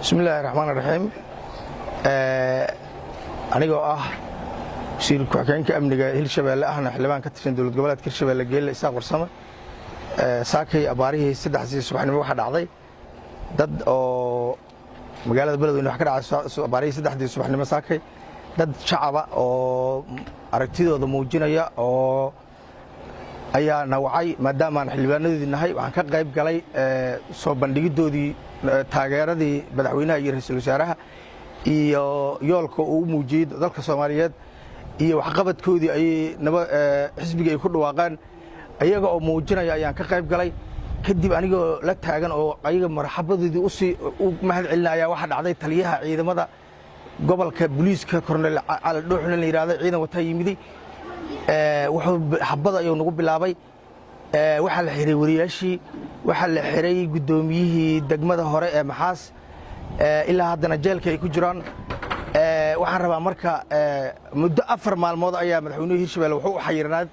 bismillaahi raxmaani raxiim anigoo ah wasiir ku-xigeenka amniga Hirshabeelle ahna xildhibaan ka tirsan dowlad goboleedka Hirshabeelle Geelle Isaaq Warsame saakay abaarihii 3 subaxnimo waxa dhacday dad oo magaalada Beledweyne wax ka dhacay abaarihii 3 subaxnimo saakay dad shacab ah oo aragtidooda muujinaya oo ayaa nawacay maadaama aan xildhibaanadoodii nahay waxaan ka qayb galay soo bandhigidoodii taageeradii madaxweynaha iyo ra'iisul wasaaraha iyo yoolka uu muujiyay dalka Soomaaliyeed iyo waxqabadkoodii ay xisbiga ay ku dhawaaqaan ayaga oo muujinaya ayaan ka qayb galay kadib anigoo la taagan oo ayaga marxabadoodii u mahad celinaya waxa dhacday taliyaha ciidamada gobolka booliiska Colonel Cali Dhuuxna la yiraahdo ciidan wata yimid wuxuu xabada ayuu nagu bilaabay waxa la xiray wariyaashii waxa la xiray gudoomiyihii degmada hore ee Maxaas ilaa haddana jeelka ay ku jiraan waxaan rabaa marka muddo 4 maalmood ayaa madaxweynaha Hirshabeelle wuxuu xayirnaad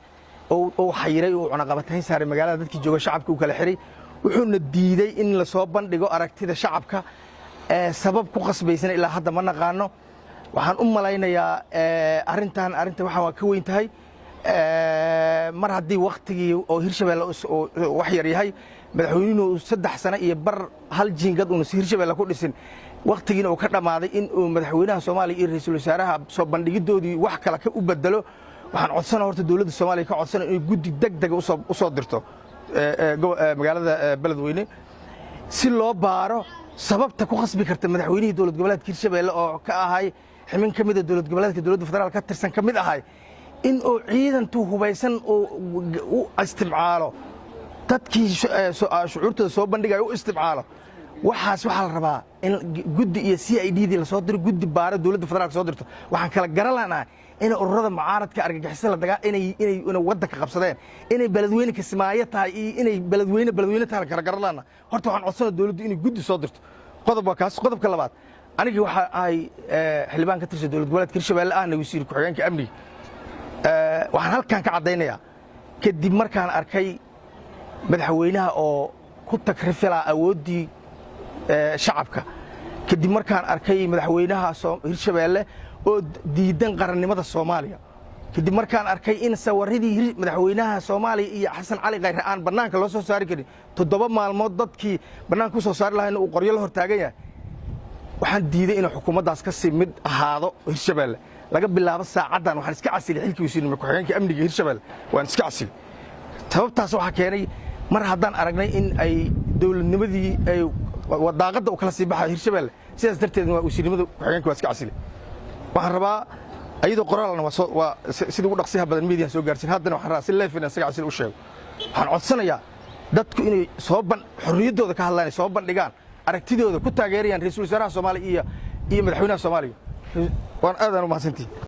oo xayiray oo cunaqabatayn saaray magaalada dadkii jooga shacabka uu kala xiray wuxuuna diiday in la soo bandhigo aragtida shacabka sabab ku qasbaysan ilaa hadda ma naqaano waxaan u malaynayaa arinta waxa ka weyn tahay mar haddii waqtigii oo Hirshabeelle wax yar yahay madaxweynuhu 3 sano iyo bar hal jiingad uu Hirshabeelle ku dhisin waqtigiina uu ka dhamaaday in uu madaxweynaha Soomaaliya iyo ra'iisul wasaaraha soo bandhigidoodii wax kale ka u bedelo waxaan codsanayaa horta dawladda Soomaaliya ka codsanaa in guddi degdeg u soo dirto magaalada Beledweyne si loo baaro sababta ku qasbi karta madaxweynihii dowlad goboleedka Hirshabeelle oo ka ahay ximin kamid ah dowlad goboleedka dowladda federaalka ka tirsan kamid ahay in uu ciidantu hubaysan oo isticmaalo dadkii shucuurtooda soo bandhigay u isticmaalo waxaas waxa la rabaa in guddi iyo CID la soo diro guddi baara dowladda federaalka soo dirto waxaan kala garanaynaa in ururada mucaaradka argagixisada la dagaa inay wadanka qabsadeen inay Beledweyne ka Soomaaliya tahay inay Beledweyne tahay kala garanaynaa horta waxaan codsanayaa dowladdu inay guddi soo dirto qodobka labaad aniga waxa ay xildhibaan ka tirsan dowlad goboleedka Hirshabeelle ahna wasiir ku-xigeenka amniga waxaan halkan ka cadeynayaa kadib markaan arkay madaxweynaha oo ku takrifala awoodii shacabka kadib markaan arkay madaxweynaha Hirshabeelle oo diidan qarannimada Soomaaliya kadib markaan arkay in sawaridii madaxweynaha Soomaaliya iyo Xasan Cali Khayre aan banaanka loo soo saari karin 7 maalmood dadkii banaanka ku soo saari lahayn uu qoryo la hortaagan yahay waxaan diiday in xukuumaddaas ka sii mid ahaado Hirshabeelle laga bilaabo saacadan waxaan iska casilay xilkii wasiir ku-xigeenka amniga Hirshabeelle waan iska casilay sababtaas waxa keenay mar haddaan aragnay in ay dawladnimadii ay wadaaqada u kala sii baxay Hirshabeelle sidaas darteed waa wasiirnimada ku-xigeenka waa iska casilay waxaan rabaa ayadoo qoraalna waa sidii ugu dhaqsiyaha badan media soo gaarsiin haddana waxaan rabaa si leefin isaga casil u sheego waxaan codsanayaa dadku inay xorriyadooda ka hadlaan soo bandhigaan aragtidooda ku taageerayaan ra'iisul wasaaraha Soomaaliya iyo madaxweynaha Soomaaliya waan aad u mahadsantihiin